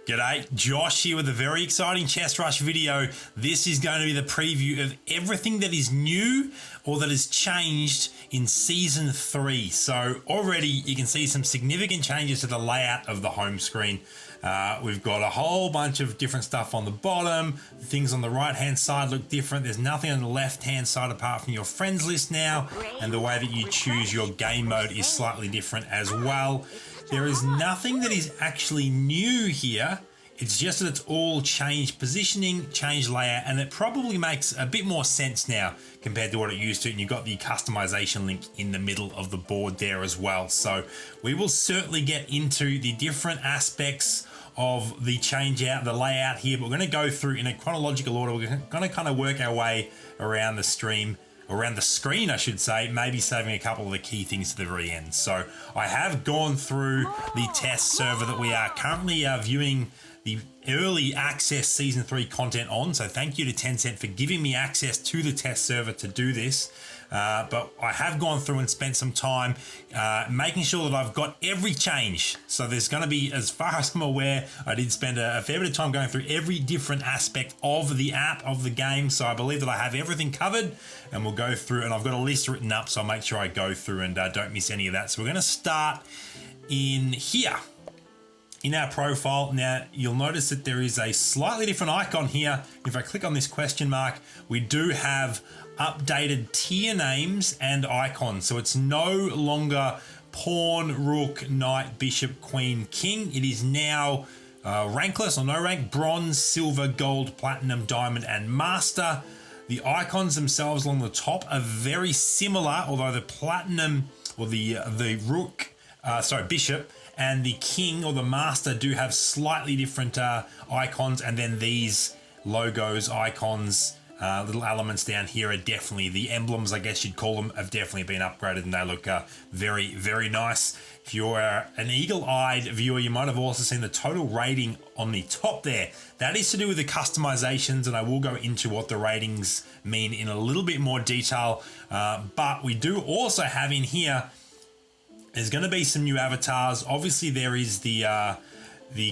G'day, Josh here with a very exciting Chest Rush video. This is going to be the preview of everything that is new or that has changed in Season 3. So already you can see some significant changes to the layout of the home screen. We've got a whole bunch of different stuff on the bottom. Things on the right hand side look different. There's nothing on the left hand side apart from your friends list now. And the way that you choose your game mode is slightly different as well. There is nothing that is actually new here. It's just that it's all changed positioning, changed layout, and it probably makes a bit more sense now compared to what it used to. And you've got the customization link in the middle of the board there as well. So we will certainly get into the different aspects of the change out, the layout here, but we're going to go through in a chronological order. We're going to kind of work our way around the screen, I should say, maybe saving a couple of the key things to the very end. So I have gone through the test server that we are currently viewing the early access Season 3 content on. So thank you to Tencent for giving me access to the test server to do this. But I have gone through and spent some time making sure that I've got every change. So there's going to be, as far as I'm aware, I did spend a fair bit of time going through every different aspect of the app, of the game. So I believe that I have everything covered, and we'll go through, and I've got a list written up, so I'll make sure I go through and don't miss any of that. So we're going to start in here. In our profile, now you'll notice that there is a slightly different icon here. If I click on this question mark, we do have updated tier names and icons. So it's no longer pawn, rook, knight, bishop, queen, king. It is now rankless or no rank, bronze, silver, gold, platinum, diamond, and master. The icons themselves along the top are very similar, although the platinum or the rook, bishop, and the king or the master do have slightly different icons, and then these logos, icons, little elements down here are definitely the emblems, I guess you'd call them, have definitely been upgraded, and they look very, very nice. If you're an eagle-eyed viewer, you might have also seen the total rating on the top there. That is to do with the customizations, and I will go into what the ratings mean in a little bit more detail. But we do also have in here, there's going to be some new avatars. Obviously, there is the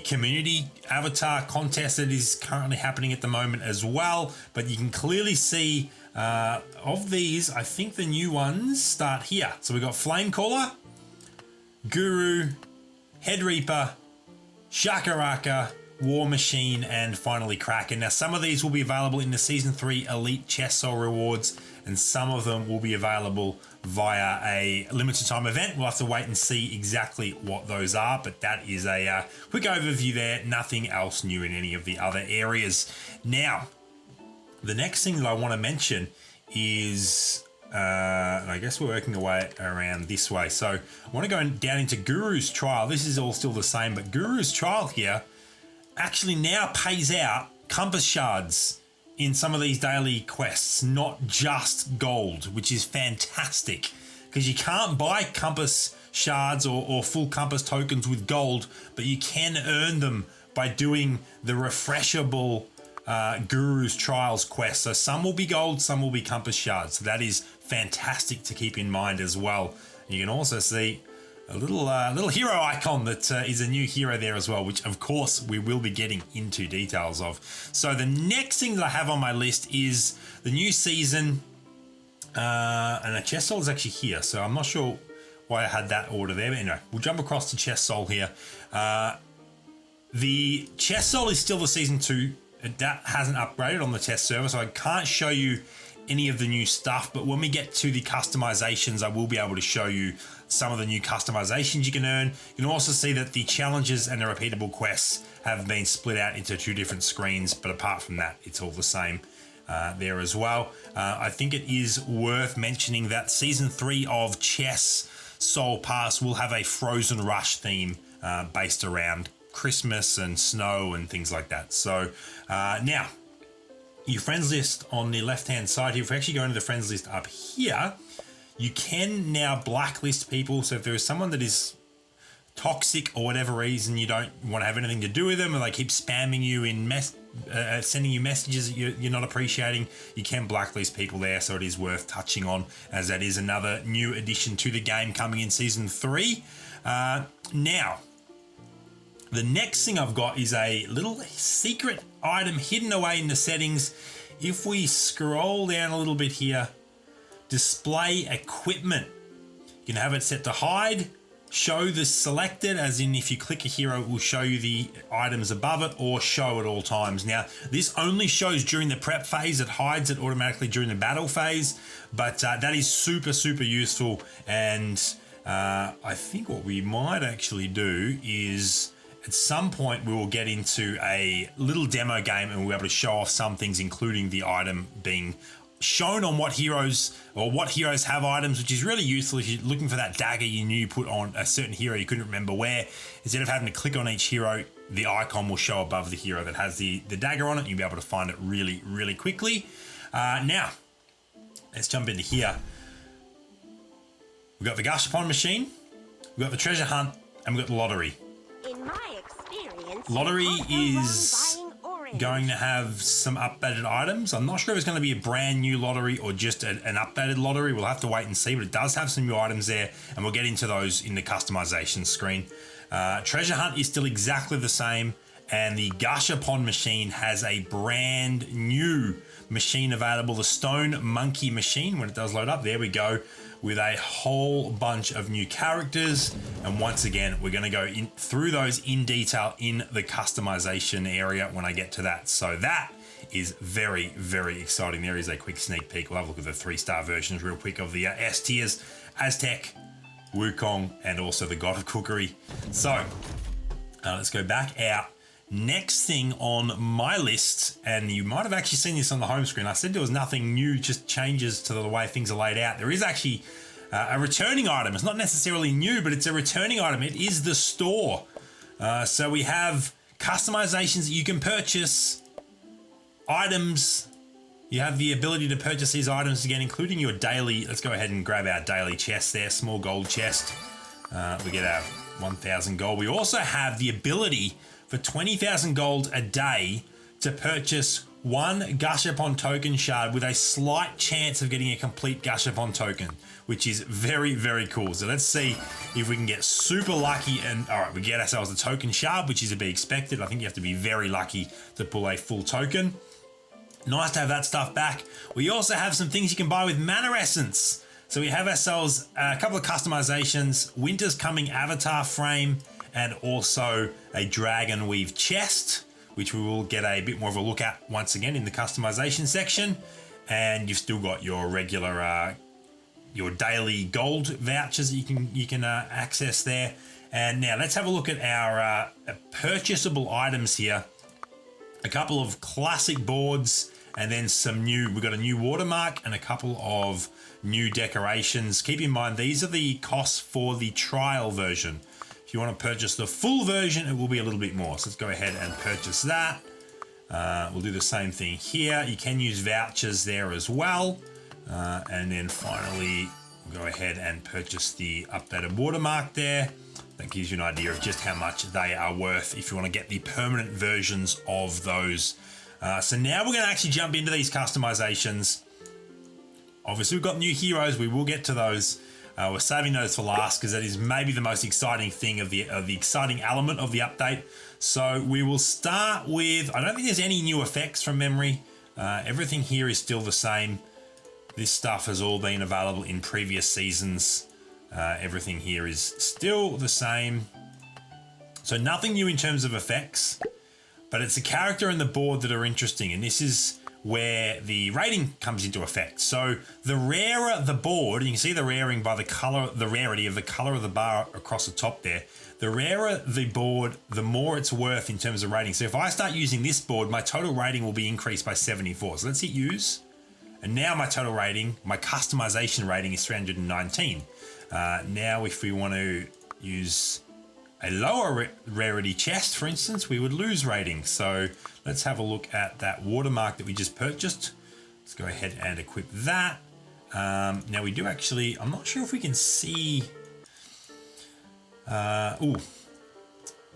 community avatar contest that is currently happening at the moment as well. But you can clearly see of these, I think the new ones start here. So we've got Flamecaller, Guru, Head Reaper, Shakaraka, War Machine, and finally Kraken. Now, some of these will be available in the Season 3 Elite Chest Soul rewards, and some of them will be available via a limited time event. We'll have to wait and see exactly what those are, but that is a quick overview there. Nothing else new in any of the other areas. Now, the next thing that I want to mention is, and I guess we're working our way around this way. So I want to go down into Guru's Trial. This is all still the same, but Guru's Trial here actually now pays out compass shards in some of these daily quests, not just gold, which is fantastic, because you can't buy compass shards or full compass tokens with gold, but you can earn them by doing the refreshable Guru's Trials quest. So some will be gold, some will be compass shards. So that is fantastic to keep in mind as well. You can also see a little hero icon that is a new hero there as well, which of course we will be getting into details of. So the next thing that I have on my list is the new season, and the Chest Soul is actually here, so I'm not sure why I had that order there, but anyway, we'll jump across to Chest Soul here. The Chest Soul is still the Season 2, that hasn't upgraded on the test server, so I can't show you any of the new stuff, but when we get to the customizations, I will be able to show you some of the new customizations you can earn. You can also see that the challenges and the repeatable quests have been split out into two different screens, but apart from that, it's all the same there as well. I think it is worth mentioning that Season 3 of Chess Soul Pass will have a Frozen Rush theme based around Christmas and snow and things like that. So now, your friends list on the left hand side here, if we actually go into the friends list up here, you can now blacklist people. So if there is someone that is toxic or whatever reason, you don't want to have anything to do with them, or they keep spamming you in sending you messages that you're not appreciating, you can blacklist people there. So it is worth touching on, as that is another new addition to the game coming in Season 3. Now, The next thing I've got is a little secret item hidden away in the settings. If we scroll down a little bit here, display equipment, you can have it set to hide, show the selected, as in if you click a hero, it will show you the items above it, or show at all times. Now, this only shows during the prep phase. It hides it automatically during the battle phase, but that is super, super useful. And I think what we might actually do is at some point we will get into a little demo game and we'll be able to show off some things, including the item being shown on what heroes have items, which is really useful if you're looking for that dagger you knew you put on a certain hero you couldn't remember where. Instead of having to click on each hero, the icon will show above the hero that has the dagger on it, and you'll be able to find it really, really quickly. Now, let's jump into here. We've got the Gashapon machine, we've got the treasure hunt, and we've got the lottery. In my experience, Lottery is going to have some updated items. I'm not sure if it's going to be a brand new lottery or just an updated lottery. We'll have to wait and see, but it does have some new items there, and we'll get into those in the customization screen. Treasure hunt is still exactly the same, and the Gashapon machine has a brand new machine available, the Stone Monkey machine. When it does load up, there we go, with a whole bunch of new characters. And once again, we're going to go through those in detail in the customization area when I get to that. So that is very, very exciting. There is a quick sneak peek. We'll have a look at the 3-star versions real quick of the S tiers: Aztec, Wukong, and also the God of Cookery. So let's go back out. Next thing on my list, and you might have actually seen this on the home screen, I said there was nothing new, just changes to the way things are laid out. There is actually a returning item. It's not necessarily new, but it's a returning item. It is the store. So we have customizations that you can purchase, items. You have the ability to purchase these items again, including your daily. Let's go ahead and grab our daily chest there, small gold chest. We get our 1,000 gold. We also have the ability for 20,000 gold a day to purchase one Gashapon token shard with a slight chance of getting a complete Gashapon token, which is very, very cool. So let's see if we can get super lucky. And all right, we get ourselves a token shard, which is to be expected. I think you have to be very lucky to pull a full token. Nice to have that stuff back. We also have some things you can buy with Mana Essence. So we have ourselves a couple of customizations: Winter's Coming avatar frame, and also a Dragon Weave chest, which we will get a bit more of a look at once again in the customization section. And you've still got your regular, your daily gold vouchers that you can access there. And now let's have a look at our purchasable items here. A couple of classic boards, and then some new. We've got a new watermark and a couple of new decorations. Keep in mind, these are the costs for the trial version. If you want to purchase the full version, it will be a little bit more. So let's go ahead and purchase that. We'll do the same thing here. You can use vouchers there as well. And then finally, we'll go ahead and purchase the updated watermark there. That gives you an idea of just how much they are worth if you want to get the permanent versions of those. So now we're going to actually jump into these customizations. Obviously, we've got new heroes. We will get to those. We're saving those for last because that is maybe the most exciting thing of the exciting element of the update. So we will start with, I don't think there's any new effects from memory. Everything here is still the same. This stuff has all been available in previous seasons. Everything here is still the same. So nothing new in terms of effects, but it's the character and the board that are interesting. And this is where the rating comes into effect. So the rarer the board, you can see the raring by the color, the rarity of the color of the bar across the top there. The rarer the board, the more it's worth in terms of rating. So if I start using this board, my total rating will be increased by 74. So let's hit use. And now my total rating, my customization rating is 319. Now if we want to use a lower rarity chest, for instance, we would lose rating. So let's have a look at that watermark that we just purchased. Let's go ahead and equip that. Now we do actually, I'm not sure if we can see.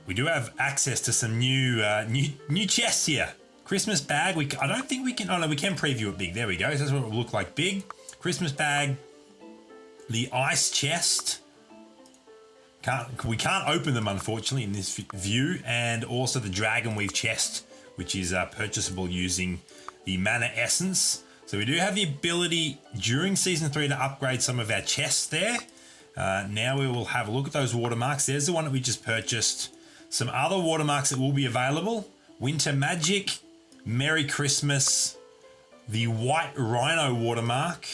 We do have access to some new chests here. Christmas bag. I don't think we can. Oh no, we can preview it big. There we go. So that's what it will look like big. Christmas bag. The ice chest. We can't open them, unfortunately, in this view. And also the Dragon Weave chest, which is purchasable using the Mana Essence. So we do have the ability during Season 3 to upgrade some of our chests there. Now we will have a look at those watermarks. There's the one that we just purchased. Some other watermarks that will be available. Winter Magic, Merry Christmas, the White Rhino watermark,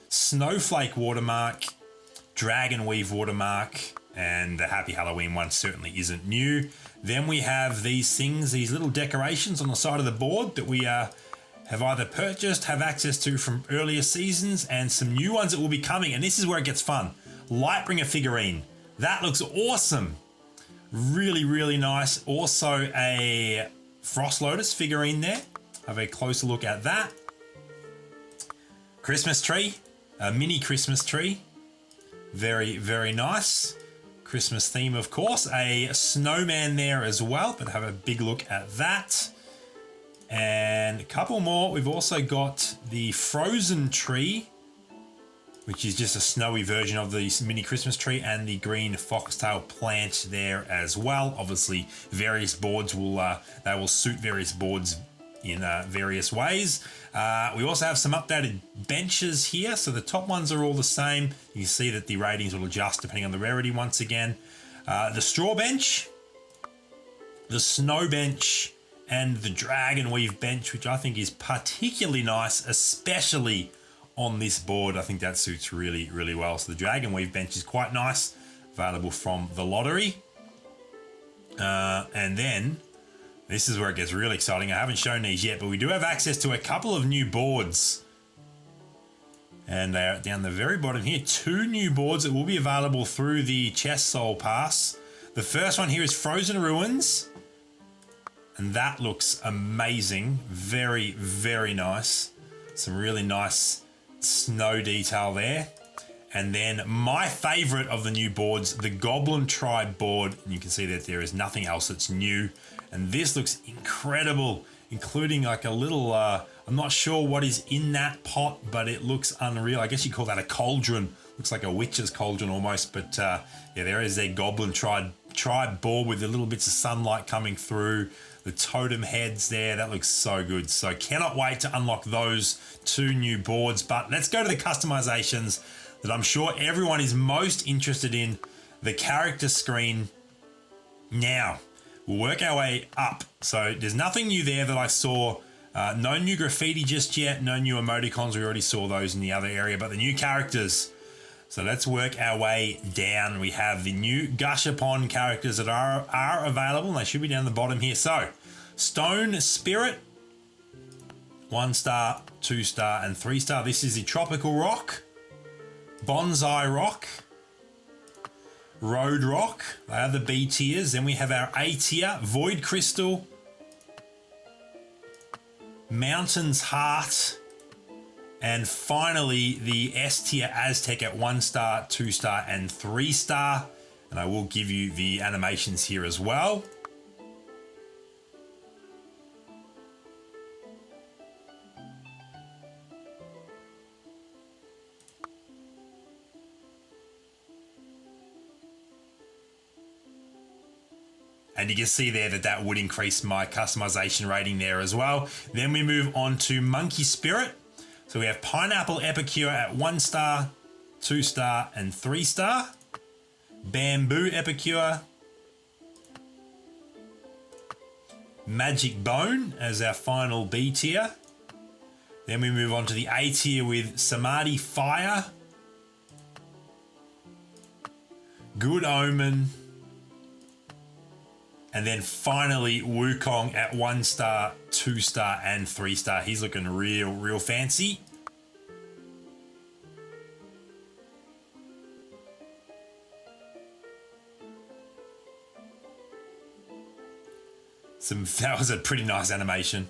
Snowflake watermark, Dragon Weave watermark, and the Happy Halloween one certainly isn't new. Then we have these things, these little decorations on the side of the board that we have either purchased, have access to from earlier seasons, and some new ones that will be coming. And this is where it gets fun. Lightbringer figurine. That looks awesome. Really, really nice. Also a Frost Lotus figurine there. Have a closer look at that. Christmas tree. A mini Christmas tree. Very, very nice. Christmas theme, of course. A snowman there as well, but have a big look at that. And a couple more. We've also got the frozen tree, which is just a snowy version of the mini Christmas tree, and the green foxtail plant there as well. Obviously, various boards will suit various boards in various ways. We also have some updated benches here. So the top ones are all the same. You can see that the ratings will adjust depending on the rarity once again. The straw bench, the snow bench, and the Dragon Weave bench, which I think is particularly nice, especially on this board. I think that suits really, really well. So the Dragon Weave bench is quite nice, available from the lottery. And then this is where it gets really exciting. I haven't shown these yet, but we do have access to a couple of new boards. And they're down the very bottom here. 2 new boards that will be available through the Chest Soul Pass. The first one here is Frozen Ruins. And that looks amazing. Very, very nice. Some really nice snow detail there. And then my favorite of the new boards, the Goblin Tribe board. And you can see that there is nothing else that's new. And this looks incredible, including like a little, I'm not sure what is in that pot, but it looks unreal. I guess you call that a cauldron. Looks like a witch's cauldron almost. But yeah, there is a Goblin Tribe board with the little bits of sunlight coming through. The totem heads there, that looks so good. So cannot wait to unlock those 2 new boards. But let's go to the customizations that I'm sure everyone is most interested in. The character screen now. We'll work our way up. So there's nothing new there that I saw. No new graffiti just yet. No new emoticons. We already saw those in the other area. But the new characters. So let's work our way down. We have the new Gush Upon characters that are available. And they should be down the bottom here. So Stone Spirit. 1 star, 2 star, and 3 star. This is the Tropical Rock. Bonsai Rock. Road Rock, they are the B tiers. Then we have our A tier, Void Crystal, Mountain's Heart, and finally the S tier Aztec at 1 star, 2 star, and 3 star. And I will give you the animations here as well. And you can see there that would increase my customization rating there as well. Then we move on to Monkey Spirit. So we have Pineapple Epicure at 1 star, 2 star, and 3 star. Bamboo Epicure. Magic Bone as our final B tier. Then we move on to the A tier with Samadhi Fire. Good Omen. And then finally, Wukong at 1 star, 2 star, and 3 star. He's looking real fancy. That was a pretty nice animation.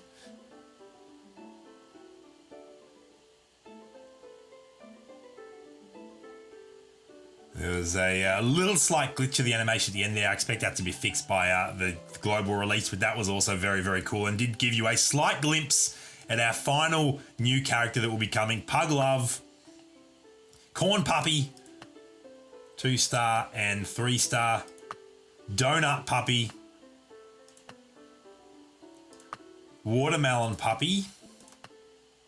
There was a little slight glitch of the animation at the end there. I expect that to be fixed by the global release, but that was also very cool and did give you a slight glimpse at our final new character that will be coming. Pug Love, Corn Puppy, 2-star and 3-star. Donut puppy. Watermelon puppy.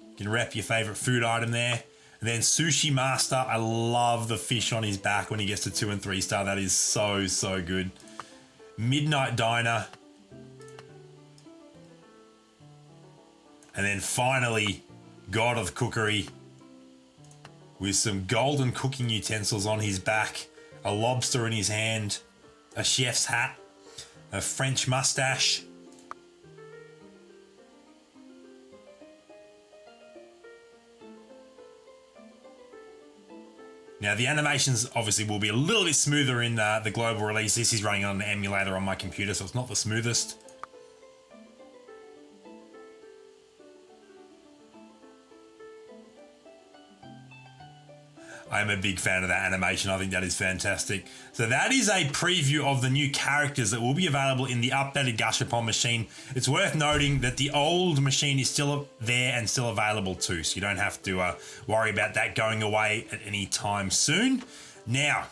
You can rep your favorite food item there. And then Sushi Master. I love the fish on his back when he gets to 2 and 3-star. That is so, so good. Midnight Diner. And then finally, God of Cookery, with some golden cooking utensils on his back, a lobster in his hand, a chef's hat, a French mustache. Now, the animations obviously will be a little bit smoother in the global release. This is running on an emulator on my computer, so it's not the smoothest. I'm a big fan of that animation. I think that is fantastic. So that is a preview of the new characters that will be available in the updated Gashapon machine. It's worth noting that the old machine is still there and still available too, so you don't have to worry about that going away at any time soon. Now,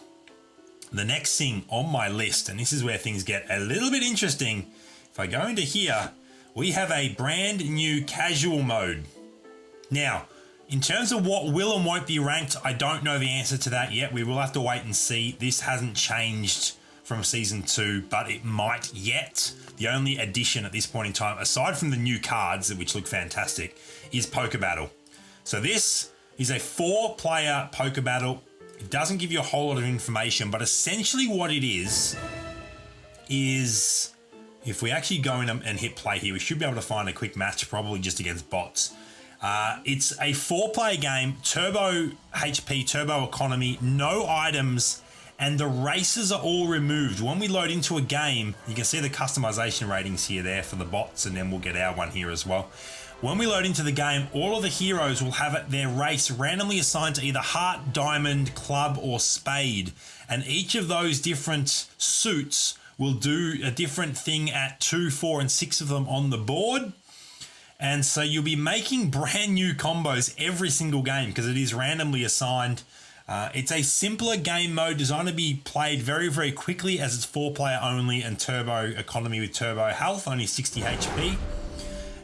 the next thing on my list, and this is where things get a little bit interesting. If I go into here, we have a brand new casual mode. Now, in terms of what will and won't be ranked, I don't know the answer to that yet. We will have to wait and see. This hasn't changed from Season 2, but it might yet. The only addition at this point in time, aside from the new cards, which look fantastic, is Poker Battle. So this is a 4-player Poker Battle. It doesn't give you a whole lot of information, but essentially what it is if we actually go in and hit play here, we should be able to find a quick match, probably just against bots. It's a 4-player game, turbo HP, turbo economy, no items, and the races are all removed. When we load into a game, you can see the customization ratings here there for the bots, and then we'll get our one here as well. When we load into the game, all of the heroes will have their race randomly assigned to either heart, diamond, club, or spade, and each of those different suits will do a different thing at 2, 4, and 6 of them on the board. And so you'll be making brand new combos every single game because it is randomly assigned. It's a simpler game mode designed to be played very, very quickly as it's 4-player only and turbo economy with turbo health, only 60 HP.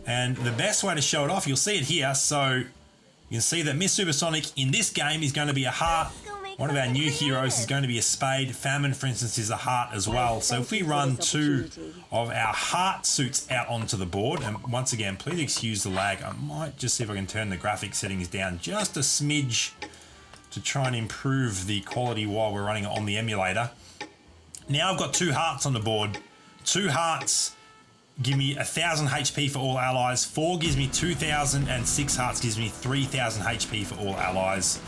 And the best way to show it off, you'll see it here. So you can see that Miss Supersonic in this game is going to be a heart. One of our new heroes is going to be a spade. Famine, for instance, is a heart as well. So if we run 2 of our heart suits out onto the board, and once again, please excuse the lag. I might just see if I can turn the graphic settings down just a smidge to try and improve the quality while we're running it on the emulator. Now I've got 2 hearts on the board. 2 hearts give me 1,000 HP for all allies. 4 gives me 2,000, and 6 hearts gives me 3,000 HP for all allies.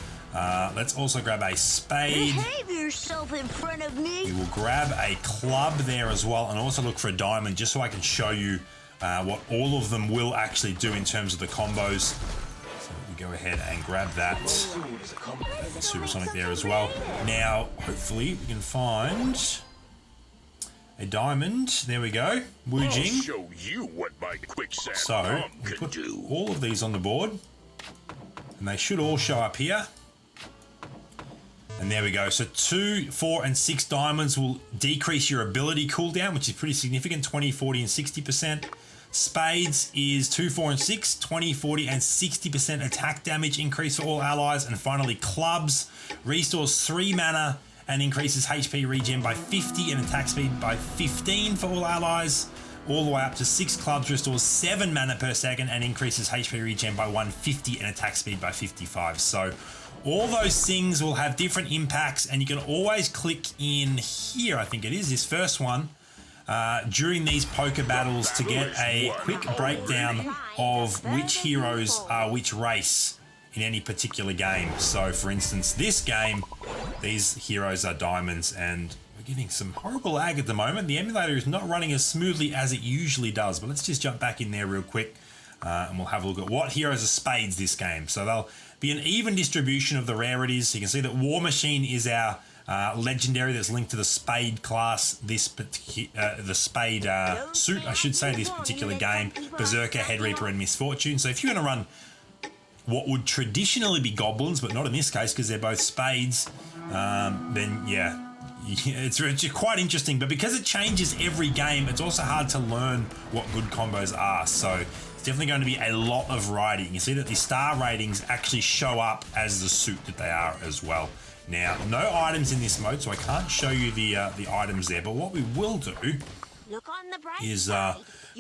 Let's also grab a spade. Behave yourself in front of me. We will grab a club there as well, and also look for a diamond just so I can show you what all of them will actually do in terms of the combos. So we go ahead and grab that. Supersonic there as well. Now, hopefully we can find a diamond. There we go. Wu Jing. I'll show you what my quicksand So we put all of these on the board, and they should all show up here. And there we go. So 2, 4, and 6 diamonds will decrease your ability cooldown, which is pretty significant, 20, 40, and 60%. Spades is 2, 4, and 6, 20, 40, and 60% attack damage increase for all allies. And finally, clubs restores 3 mana and increases HP regen by 50 and attack speed by 15 for all allies. All the way up to 6 clubs restores 7 mana per second and increases HP regen by 150 and attack speed by 55. So all those things will have different impacts, and you can always click in here, I think it is, this first one, during these poker battles to get a quick breakdown of which heroes are which race in any particular game. So for instance, this game, these heroes are diamonds, and we're getting some horrible lag at the moment. The emulator is not running as smoothly as it usually does, but let's just jump back in there real quick, and we'll have a look at what heroes are spades this game. So they'll be an even distribution of the rarities. You can see that War Machine is our legendary that's linked to the spade class, the spade suit, I should say, this particular game. Berserker, Head Reaper, and Misfortune. So if you're going to run what would traditionally be goblins, but not in this case because they're both spades, then yeah, it's quite interesting. But because it changes every game, it's also hard to learn what good combos are. So it's definitely going to be a lot of variety. You can see that the star ratings actually show up as the suit that they are as well. Now, no items in this mode, so I can't show you the items there. But what we will do is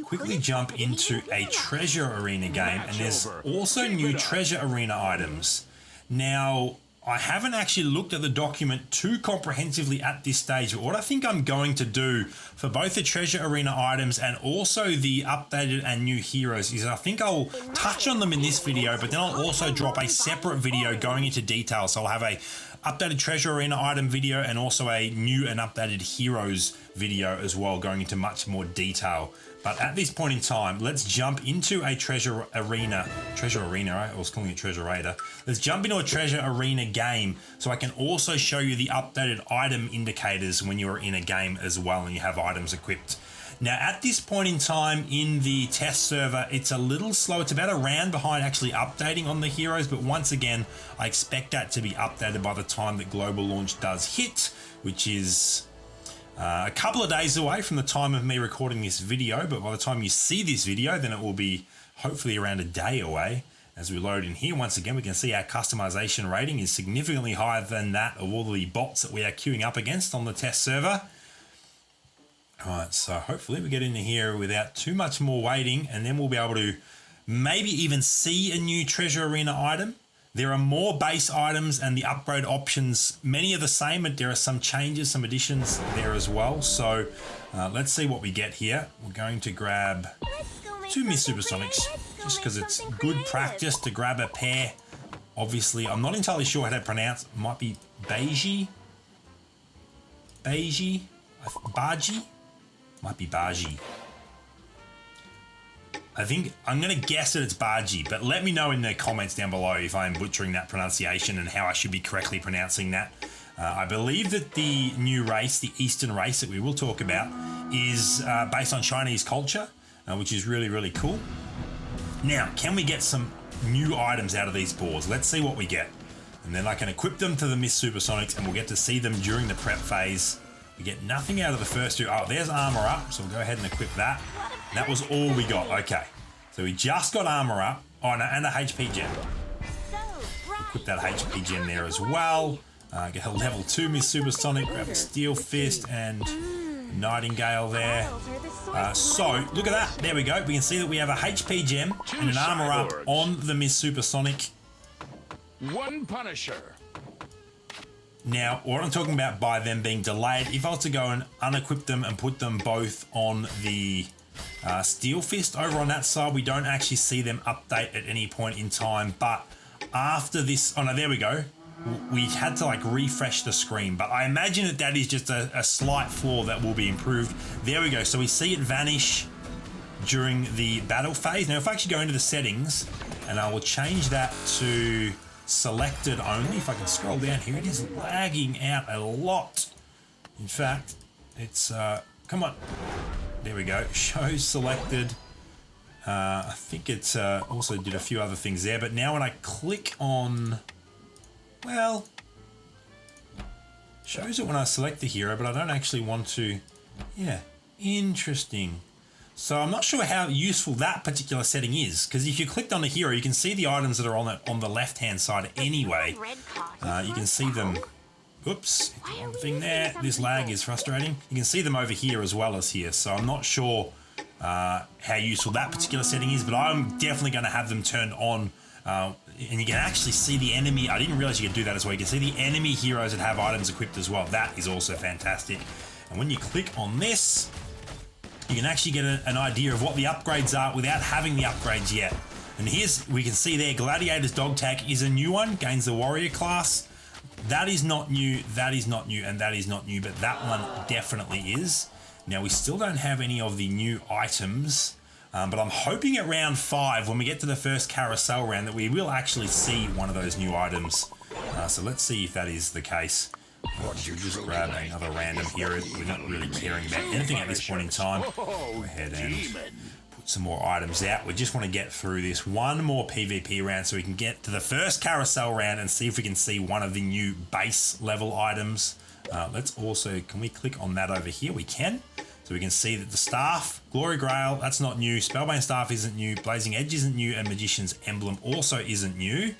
quickly jump into a treasure arena game, and there's also new treasure arena items. Now, I haven't actually looked at the document too comprehensively at this stage, but what I think I'm going to do for both the treasure arena items and also the updated and new heroes is I think I'll touch on them in this video, but then I'll also drop a separate video going into detail. So I'll have a updated treasure arena item video and also a new and updated heroes video as well, going into much more detail. But at this point in time, let's jump into a treasure arena, right? I was calling it treasure raider. Let's jump into a treasure arena game so I can also show you the updated item indicators when you're in a game as well and you have items equipped. Now, at this point in time in the test server, it's a little slow. It's about a round behind actually updating on the heroes, but once again, I expect that to be updated by the time that global launch does hit, which is a couple of days away from the time of me recording this video. But by the time you see this video, then it will be hopefully around a day away. As we load in here, once again, we can see our customization rating is significantly higher than that of all the bots that we are queuing up against on the test server. All right, so hopefully we get into here without too much more waiting, and then we'll be able to maybe even see a new treasure arena item. There are more base items and the upgrade options. Many are the same, but there are some changes, some additions there as well. So let's see what we get here. We're going to grab 2 Miss Supersonics just because it's good practice to grab a pair. Obviously, I'm not entirely sure how to pronounce. It might be Baji. Might be Baji. I think I'm going to guess that it's Baji, but let me know in the comments down below if I'm butchering that pronunciation and how I should be correctly pronouncing that. I believe that the new race, the Eastern race that we will talk about, is based on Chinese culture, which is really, really cool. Now, can we get some new items out of these boards? Let's see what we get. And then I can equip them to the Miss Supersonics, and we'll get to see them during the prep phase. We get nothing out of the first two. Oh, there's armor up, so we'll go ahead and equip that. That was all we got. Okay, so we just got armor up. Oh, no, and a HP gem. Equip that HP gem there as well. Get a level 2 Miss Supersonic, grab a Steel Fist and Nightingale there. So, look at that. There we go. We can see that we have a HP gem and an armor up on the Miss Supersonic. One Punisher. Now, what I'm talking about by them being delayed, if I was to go and unequip them and put them both on the Steel Fist over on that side, we don't actually see them update at any point in time. But after this, oh no, there we go. We had to like refresh the screen, but I imagine that that is just a slight flaw that will be improved. There we go. So we see it vanish during the battle phase. Now, if I actually go into the settings and I will change that to selected only, if I can scroll down here, it is lagging out a lot. In fact, it's come on, there we go, show selected. I think it's also did a few other things there, but now when I click on, well, shows it when I select the hero, but I don't actually want to. Yeah, interesting. So I'm not sure how useful that particular setting is, because if you clicked on the hero, you can see the items that are on the left-hand side anyway. You can see them. Oops, wrong thing there. This lag is frustrating. You can see them over here as well as here. So I'm not sure how useful that particular setting is, but I'm definitely going to have them turned on. And you can actually see the enemy. I didn't realize you could do that as well. You can see the enemy heroes that have items equipped as well. That is also fantastic. And when you click on this, you can actually get an idea of what the upgrades are without having the upgrades yet. And here's, we can see there, Gladiator's dog tag is a new one, gains the warrior class. That is not new, that is not new, and that is not new, but that one definitely is. Now, we still don't have any of the new items, but I'm hoping at round 5, when we get to the first carousel round, that we will actually see one of those new items. So let's see if that is the case. We'll just grab another random hero. We're not really caring about anything at this point in time. Go ahead and put some more items out. We just want to get through this one more PvP round so we can get to the first carousel round and see if we can see one of the new base level items. Let's also, can we click on that over here? We can. So we can see that the staff, Glory Grail, that's not new. Spellbane Staff isn't new. Blazing Edge isn't new. And Magician's Emblem also isn't new.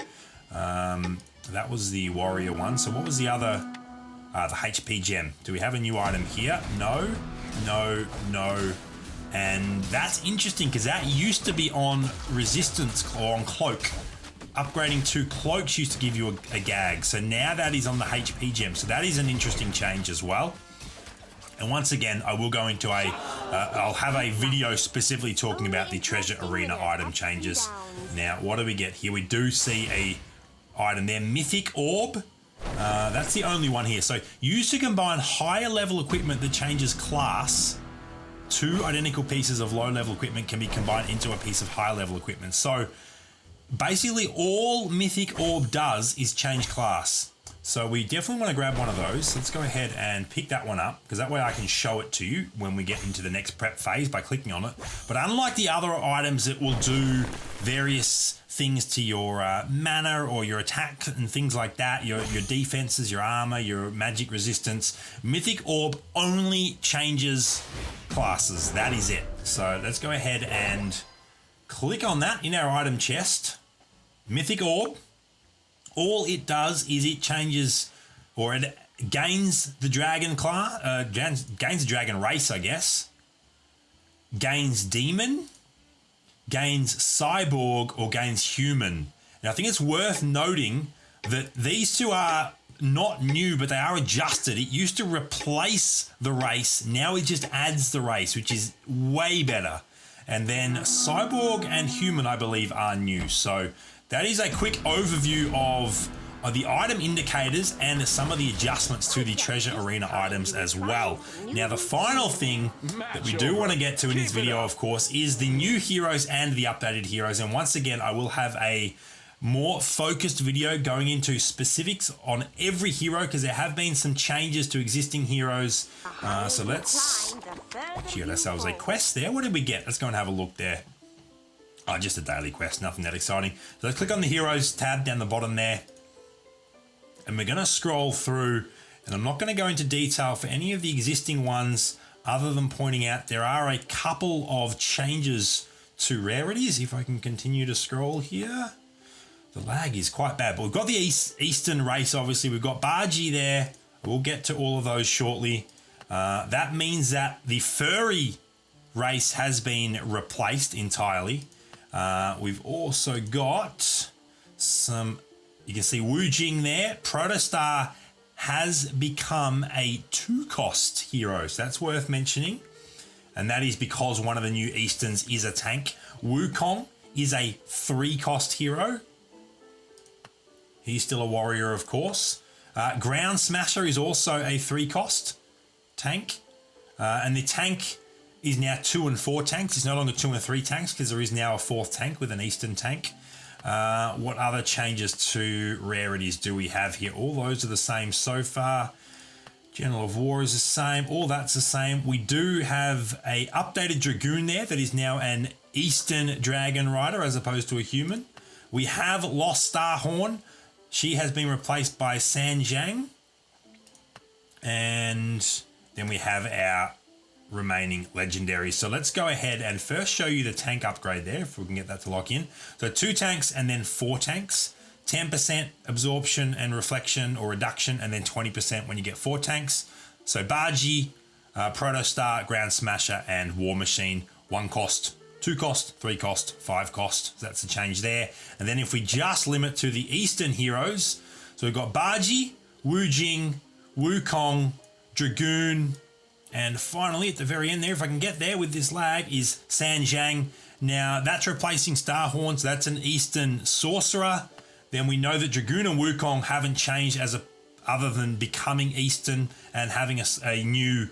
That was the Warrior one. So what was the other? The HP Gem. Do we have a new item here? No, no, no. And that's interesting because that used to be on Resistance or on Cloak. Upgrading to Cloaks used to give you a gag. So now that is on the HP Gem. So that is an interesting change as well. And once again, I will go into I'll have a video specifically talking about the Treasure Arena item changes. Now, what do we get here? We do see a item there, Mythic Orb. That's the only one here. So used to combine higher level equipment that changes class. Two identical pieces of low level equipment can be combined into a piece of high level equipment. So basically all Mythic Orb does is change class. So we definitely want to grab one of those. Let's go ahead and pick that one up because that way I can show it to you when we get into the next prep phase by clicking on it. But unlike the other items that will do various things to your mana or your attack and things like that, your defenses, your armor, your magic resistance, Mythic Orb only changes classes. That is it. So let's go ahead and click on that in our item chest. Mythic Orb. All it does is it changes, or it gains the dragon class, gains the dragon race, I guess. Gains demon, gains cyborg, or gains human. And I think it's worth noting that these two are not new, but they are adjusted. It used to replace the race. Now it just adds the race, which is way better. And then cyborg and human, I believe, are new. So that is a quick overview of the item indicators and some of the adjustments to the Treasure Arena items as well. Now, the final thing that we do want to get to in this video, of course, is the new heroes and the updated heroes. And once again, I will have a more focused video going into specifics on every hero because there have been some changes to existing heroes. So let's actually get ourselves a quest there. What did we get? Let's go and have a look there. Oh, just a daily quest, nothing that exciting. So let's click on the Heroes tab down the bottom there. And we're going to scroll through, and I'm not going to go into detail for any of the existing ones other than pointing out there are a couple of changes to rarities. If I can continue to scroll here. The lag is quite bad, but we've got the Eastern race, obviously. We've got Bargy there. We'll get to all of those shortly. That means that the Furry race has been replaced entirely. We've also got some, you can see Wu Jing there. Protostar has become a 2-cost hero, so that's worth mentioning. And that is because one of the new Easterns is a tank. Wukong is a 3-cost hero. He's still a warrior, of course. Ground Smasher is also a 3-cost tank. And the tank is now 2 and 4 tanks. It's no longer 2 and 3 tanks because there is now a 4th tank with an Eastern tank. What other changes to rarities do we have here? All those are the same so far. General of War is the same. All that's the same. We do have a updated Dragoon there that is now an Eastern Dragon Rider as opposed to a human. We have lost Starhorn. She has been replaced by Sanjiang. And then we have our remaining legendaries. So let's go ahead and first show you the tank upgrade there, if we can get that to lock in. So 2 tanks and then 4 tanks. 10% absorption and reflection or reduction, and then 20% when you get 4 tanks. So Bargy, Protostar, Ground Smasher, and War Machine. 1 cost, 2 cost, 3 cost, 5 cost. So that's the change there. And then if we just limit to the Eastern heroes, so we've got Bargy, Wu Jing, Wukong, Dragoon, and finally at the very end there, if I can get there with this lag, is Sanjiang. Now that's replacing Starhorn, so that's an Eastern sorcerer. Then we know that Dragoon and Wukong haven't changed other than becoming Eastern and having a new,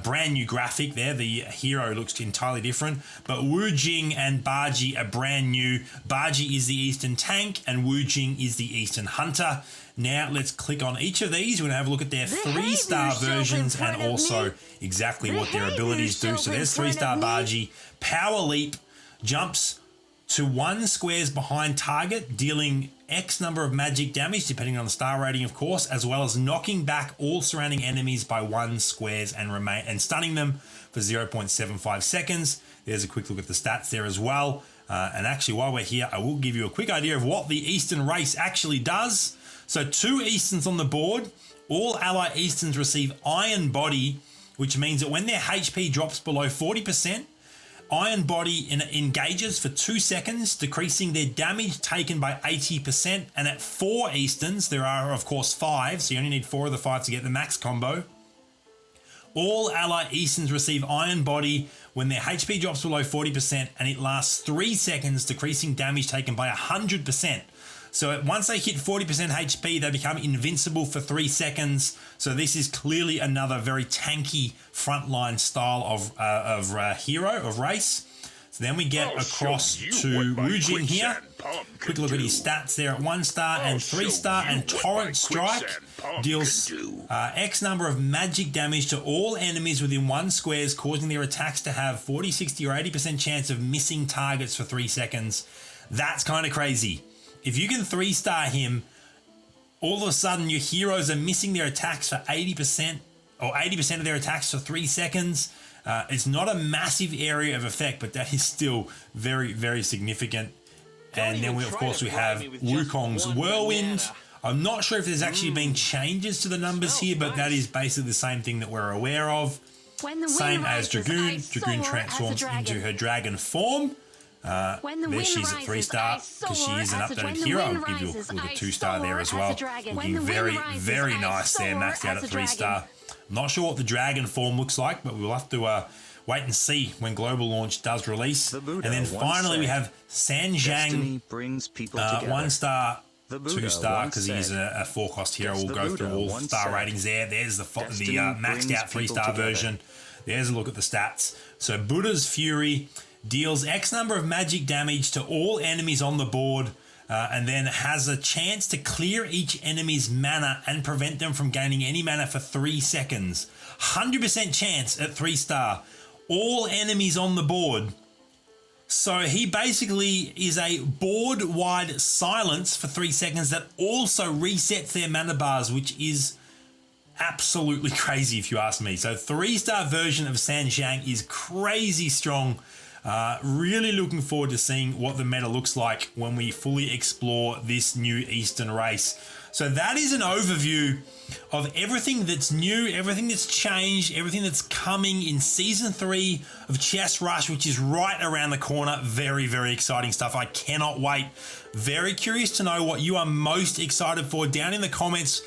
brand new graphic there. The hero looks entirely different. But Wu Jing and Bargy are brand new. Bargy is the Eastern tank and Wu Jing is the Eastern hunter. Now let's click on each of these. We're going to have a look at their 3-star versions and also exactly what their abilities do. So there's 3-star Bargy, Power Leap, jumps to 1 squares behind target, dealing X number of magic damage, depending on the star rating, of course, as well as knocking back all surrounding enemies by 1 squares and stunning them for 0.75 seconds. There's a quick look at the stats there as well. And actually, while we're here, I will give you a quick idea of what the Eastern race actually does. So 2 Easterns on the board. All ally Easterns receive Iron Body, which means that when their HP drops below 40%, Iron Body engages for 2 seconds, decreasing their damage taken by 80%. And at 4 Easterns, there are, of course, 5, so you only need 4 of the 5 to get the max combo. All ally Easterns receive Iron Body when their HP drops below 40%, and it lasts 3 seconds, decreasing damage taken by 100%. So once they hit 40% HP, they become invincible for 3 seconds. So this is clearly another very tanky frontline style of hero, of race. So then we get across to Wujin here. Quick look at his stats there at 1 star and 3 star, and Torrent Strike deals X number of magic damage to all enemies within 1 squares, causing their attacks to have 40, 60 or 80% chance of missing targets for 3 seconds. That's kind of crazy. If you can 3-star him, all of a sudden your heroes are missing their attacks for 80% or 80% of their attacks for 3 seconds. It's not a massive area of effect, but that is still very, very significant. And then we, of course, we have Wukong's Whirlwind. I'm not sure if there's actually been changes to the numbers here, but that is basically the same thing that we're aware of. Same as Dragoon. Dragoon transforms into her dragon form. There she's at 3-star because she is an updated hero. I'll give you a look at 2-star there as well. Looking very, very nice there, maxed out at 3-star. Not sure what the dragon form looks like, but we'll have to wait and see when global launch does release. And then finally we have Sanjiang, 1-star, 2-star, because he's a 4-cost hero. We'll go through all star ratings there. There's the maxed out 3-star version. There's a look at the stats. So Buddha's Fury deals X number of magic damage to all enemies on the board, and then has a chance to clear each enemy's mana and prevent them from gaining any mana for 3 seconds. 100% chance at 3-star. All enemies on the board. So he basically is a board-wide silence for 3 seconds that also resets their mana bars, which is absolutely crazy if you ask me. So 3-star version of Sanjiang is crazy strong. Really looking forward to seeing what the meta looks like when we fully explore this new Eastern race. So that is an overview of everything that's new, everything that's changed, everything that's coming in Season 3 of Chess Rush, which is right around the corner. Very, very exciting stuff. I cannot wait. Very curious to know what you are most excited for down in the comments.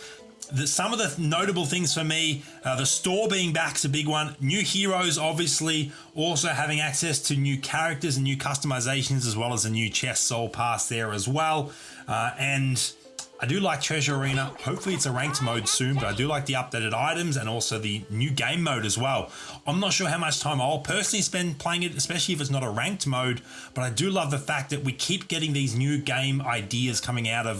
Some of the notable things for me, the store being back is a big one. New heroes, obviously. Also having access to new characters and new customizations, as well as a new Chess Soul Pass there as well. And I do like Treasure Arena. Hopefully it's a ranked mode soon, but I do like the updated items and also the new game mode as well. I'm not sure how much time I'll personally spend playing it, especially if it's not a ranked mode, but I do love the fact that we keep getting these new game ideas coming out of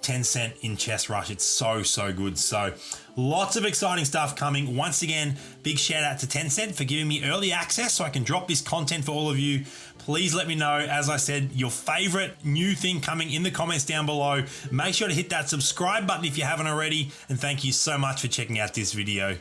Tencent in Chess Rush. It's so, so good. So lots of exciting stuff coming. Once again, big shout out to Tencent for giving me early access so I can drop this content for all of you. Please let me know, as I said, your favorite new thing coming in the comments down below. Make sure to hit that subscribe button if you haven't already. And thank you so much for checking out this video.